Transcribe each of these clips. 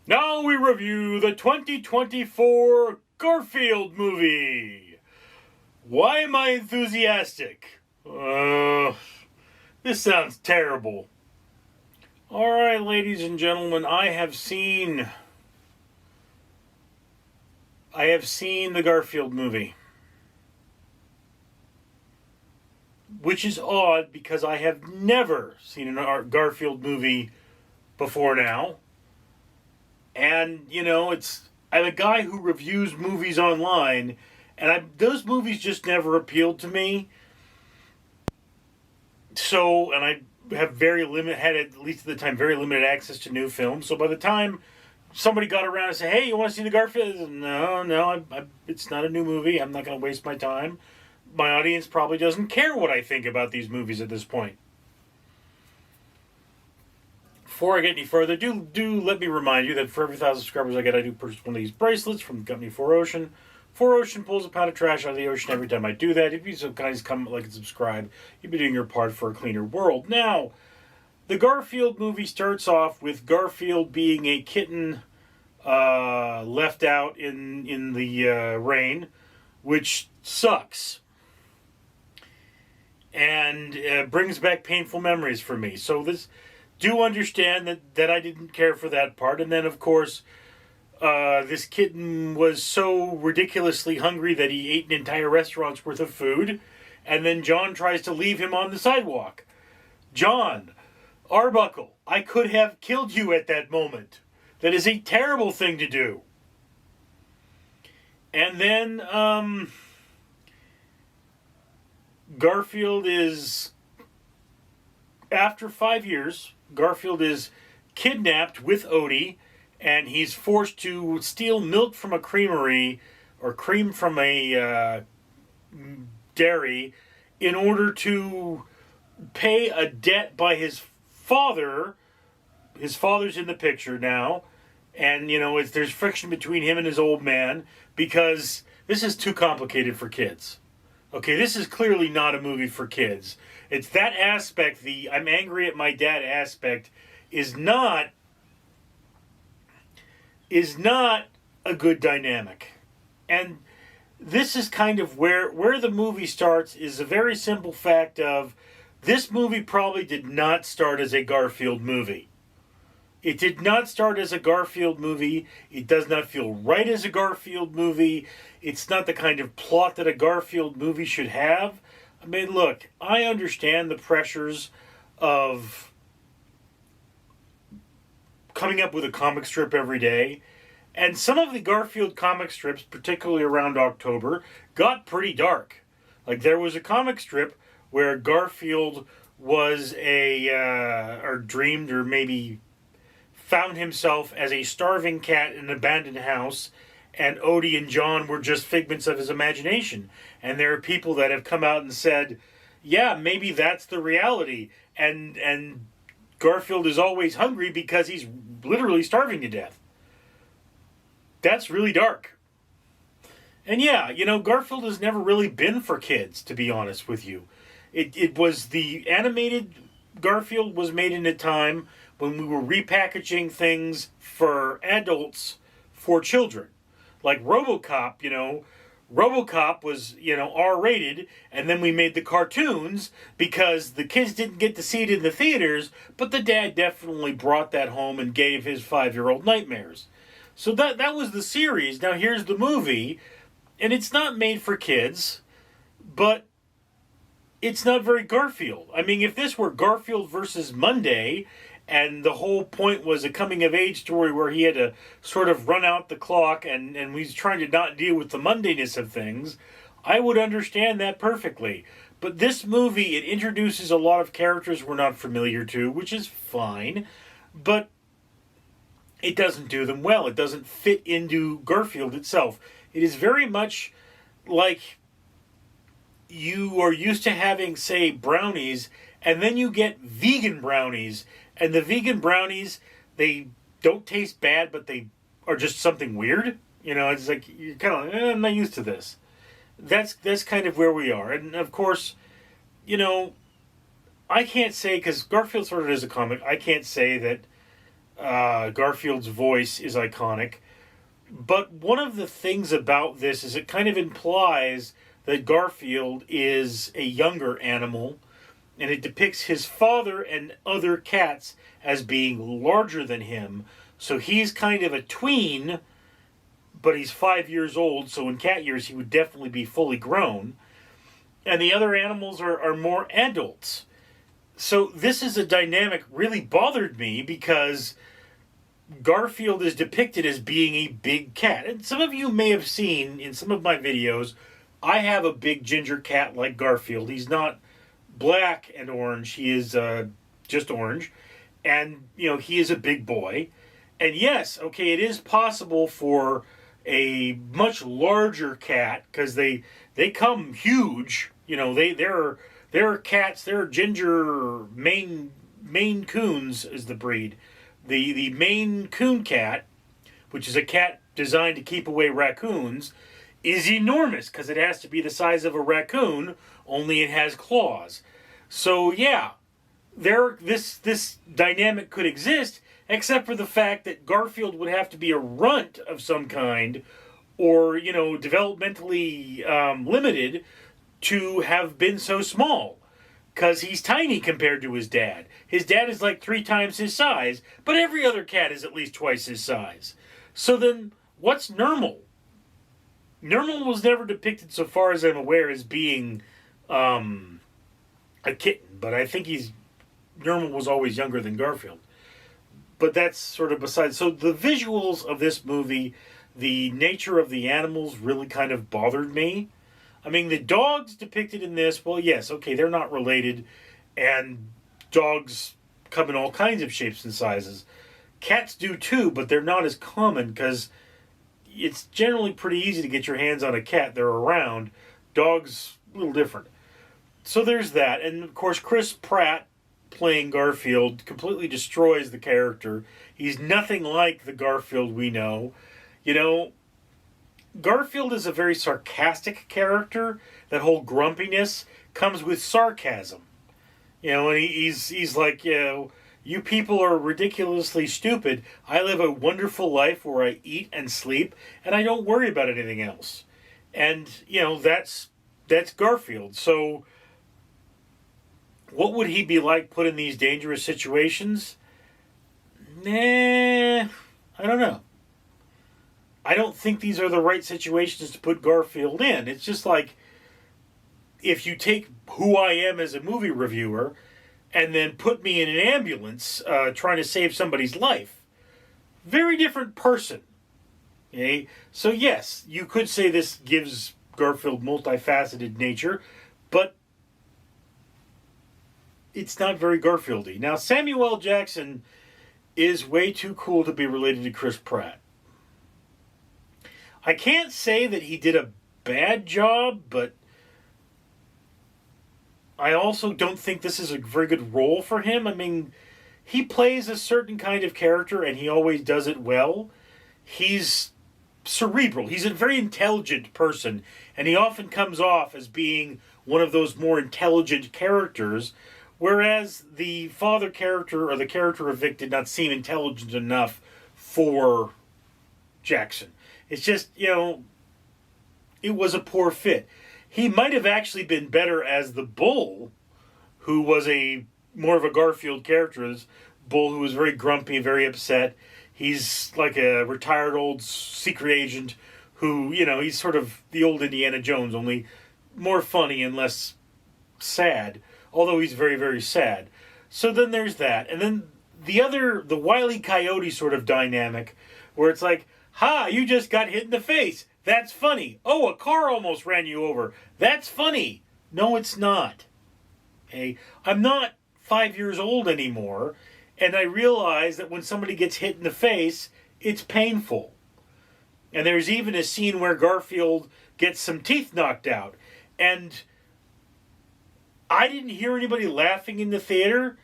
Now we review the 2024 Garfield movie. Why am I enthusiastic? This sounds terrible. Alright, ladies and gentlemen, I have seen the Garfield movie. Which is odd because I have never seen a Garfield movie before now. And, I'm a guy who reviews movies online, and those movies just never appealed to me. So, and I have had at least at the time very limited access to new films. So by the time somebody got around and said, "Hey, you want to see the Garfield?" Said, no, it's not a new movie. I'm not going to waste my time. My audience probably doesn't care what I think about these movies at this point. Before I get any further, do let me remind you that for every 1,000 subscribers I get, I do purchase one of these bracelets from the company 4Ocean. 4Ocean pulls a pound of trash out of the ocean every time I do that. If you so guys come, like, and subscribe, you'll be doing your part for a cleaner world. Now, the Garfield movie starts off with Garfield being a kitten left out in the rain, which sucks. And brings back painful memories for me. So do understand that I didn't care for that part. And then, of course, this kitten was so ridiculously hungry that he ate an entire restaurant's worth of food. And then John tries to leave him on the sidewalk. John Arbuckle, I could have killed you at that moment. That is a terrible thing to do. And then Garfield is, after 5 years, Garfield is kidnapped with Odie, and he's forced to steal milk from a creamery or cream from a dairy in order to pay a debt by his father. His father's in the picture now, and there's friction between him and his old man because this is too complicated for kids. Okay, this is clearly not a movie for kids. It's that aspect, the I'm angry at my dad aspect, is not a good dynamic. And this is kind of where the movie starts, is a very simple fact of this movie probably did not start as a Garfield movie. It did not start as a Garfield movie. It does not feel right as a Garfield movie. It's not the kind of plot that a Garfield movie should have. I mean, look, I understand the pressures of coming up with a comic strip every day. And some of the Garfield comic strips, particularly around October, got pretty dark. Like, there was a comic strip where Garfield was or dreamed, or maybe found himself as a starving cat in an abandoned house, and Odie and John were just figments of his imagination. And there are people that have come out and said, yeah, maybe that's the reality. And Garfield is always hungry because he's literally starving to death. That's really dark. And yeah, Garfield has never really been for kids, to be honest with you. It was the animated Garfield was made in a time when we were repackaging things for adults for children. Like RoboCop, RoboCop was, R-rated, and then we made the cartoons because the kids didn't get to see it in the theaters, but the dad definitely brought that home and gave his 5-year-old nightmares. So that was the series. Now here's the movie, and it's not made for kids, but it's not very Garfield. I mean, if this were Garfield versus Monday, and the whole point was a coming-of-age story where he had to sort of run out the clock and he's trying to not deal with the mundaneness of things, I would understand that perfectly. But this movie, it introduces a lot of characters we're not familiar to, which is fine, but it doesn't do them well. It doesn't fit into Garfield itself. It is very much like you are used to having, say, brownies, and then you get vegan brownies. And the vegan brownies, they don't taste bad, but they are just something weird. It's like, you're kind of like, I'm not used to this. That's kind of where we are. And, of course, I can't say, because Garfield sort of is a comic, I can't say that Garfield's voice is iconic. But one of the things about this is it kind of implies that Garfield is a younger animal, and it depicts his father and other cats as being larger than him. So he's kind of a tween, but he's 5 years old, so in cat years he would definitely be fully grown. And the other animals are more adults. So this is a dynamic really bothered me because Garfield is depicted as being a big cat. And some of you may have seen in some of my videos, I have a big ginger cat like Garfield. He's not black and orange. He is just orange. And, he is a big boy. And yes, okay, it is possible for a much larger cat, because they come huge. They're cats. They're ginger Maine Coons is the breed. The Maine Coon cat, which is a cat designed to keep away raccoons, is enormous because it has to be the size of a raccoon, only it has claws. So yeah, this dynamic could exist, except for the fact that Garfield would have to be a runt of some kind, or developmentally limited to have been so small. Because he's tiny compared to his dad. His dad is like 3 times his size, but every other cat is at least twice his size. So then, what's Nermal? Nermal was never depicted, so far as I'm aware, as being a kitten. But I think Nermal was always younger than Garfield. But that's sort of besides. So the visuals of this movie, the nature of the animals really kind of bothered me. I mean, the dogs depicted in this, well, yes, okay, they're not related, and dogs come in all kinds of shapes and sizes. Cats do too, but they're not as common because it's generally pretty easy to get your hands on a cat. They're around. Dogs, a little different. So there's that. And, of course, Chris Pratt playing Garfield completely destroys the character. He's nothing like the Garfield we know. Garfield is a very sarcastic character. That whole grumpiness comes with sarcasm. And he's like, you people are ridiculously stupid. I live a wonderful life where I eat and sleep, and I don't worry about anything else. And, that's Garfield. So what would he be like put in these dangerous situations? I don't know. I don't think these are the right situations to put Garfield in. It's just like, if you take who I am as a movie reviewer and then put me in an ambulance trying to save somebody's life. Very different person. Okay? So yes, you could say this gives Garfield multifaceted nature, but it's not very Garfield-y. Now, Samuel L. Jackson is way too cool to be related to Chris Pratt. I can't say that he did a bad job, but I also don't think this is a very good role for him. I mean, he plays a certain kind of character, and he always does it well. He's cerebral. He's a very intelligent person, and he often comes off as being one of those more intelligent characters, whereas the father character, or the character of Vic, did not seem intelligent enough for Jackson. It's just, it was a poor fit. He might have actually been better as the Bull, who was more of a Garfield character. This Bull who was very grumpy, very upset. He's like a retired old secret agent who, he's sort of the old Indiana Jones, only more funny and less sad. Although he's very, very sad. So then there's that. And then the Wile E. Coyote sort of dynamic, where it's like, ha, you just got hit in the face. That's funny. Oh, a car almost ran you over. That's funny. No, it's not. Okay? I'm not 5 years old anymore, and I realize that when somebody gets hit in the face, it's painful. And there's even a scene where Garfield gets some teeth knocked out. And I didn't hear anybody laughing in the theater.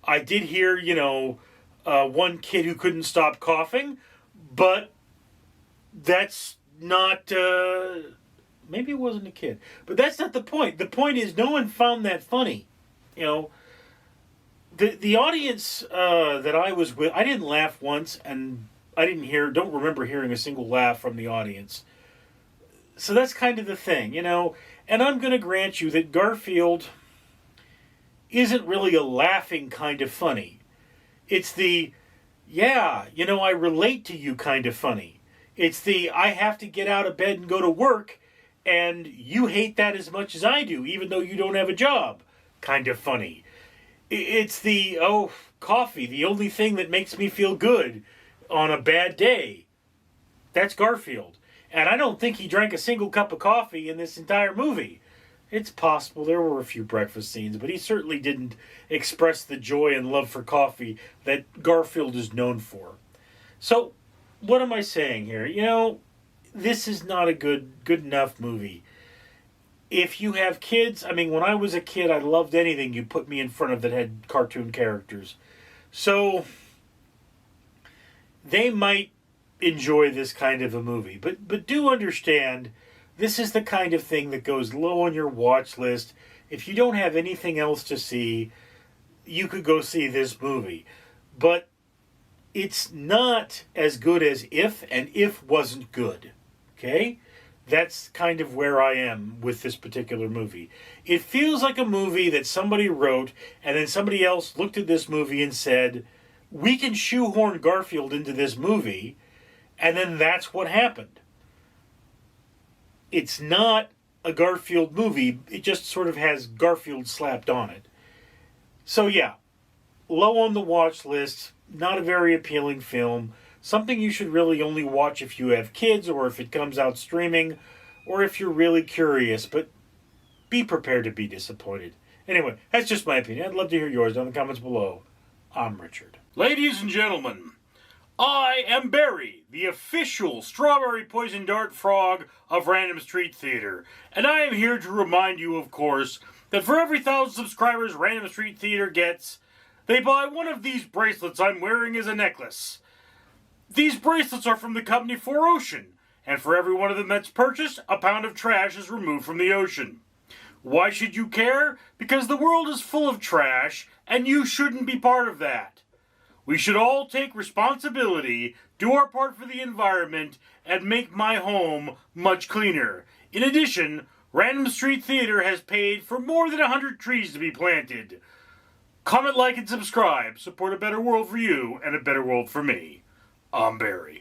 I did hear, one kid who couldn't stop coughing, but that's not, maybe it wasn't a kid, but that's not the point. The point is no one found that funny. The audience that I was with, I didn't laugh once, and don't remember hearing a single laugh from the audience. So that's kind of the thing, you know. And I'm going to grant you that Garfield isn't really a laughing kind of funny. It's the, yeah, you know, I relate to you kind of funny. It's the, I have to get out of bed and go to work, and you hate that as much as I do, even though you don't have a job kind of funny. It's the, oh, coffee, the only thing that makes me feel good on a bad day. That's Garfield. And I don't think he drank a single cup of coffee in this entire movie. It's possible there were a few breakfast scenes, but he certainly didn't express the joy and love for coffee that Garfield is known for. So, what am I saying here? You know, this is not a good enough movie. If you have kids, I mean, when I was a kid, I loved anything you put me in front of that had cartoon characters. So, they might enjoy this kind of a movie. But do understand, this is the kind of thing that goes low on your watch list. If you don't have anything else to see, you could go see this movie. But it's not as good as If, and If wasn't good. Okay? That's kind of where I am with this particular movie. It feels like a movie that somebody wrote, and then somebody else looked at this movie and said, we can shoehorn Garfield into this movie, and then that's what happened. It's not a Garfield movie. It just sort of has Garfield slapped on it. So yeah, low on the watch list, not a very appealing film. Something you should really only watch if you have kids, or if it comes out streaming, or if you're really curious, but be prepared to be disappointed. Anyway, that's just my opinion. I'd love to hear yours down in the comments below. I'm Richard. Ladies and gentlemen, I am Barry, the official strawberry poison dart frog of Random Street Theater, and I am here to remind you, of course, that for every 1,000 subscribers Random Street Theater gets, they buy one of these bracelets I'm wearing as a necklace. These bracelets are from the company 4Ocean, and for every one of them that's purchased, a pound of trash is removed from the ocean. Why should you care? Because the world is full of trash, and you shouldn't be part of that. We should all take responsibility, do our part for the environment, and make my home much cleaner. In addition, Random Street Theater has paid for more than 100 trees to be planted. Comment, like, and subscribe. Support a better world for you and a better world for me. I'm Barry.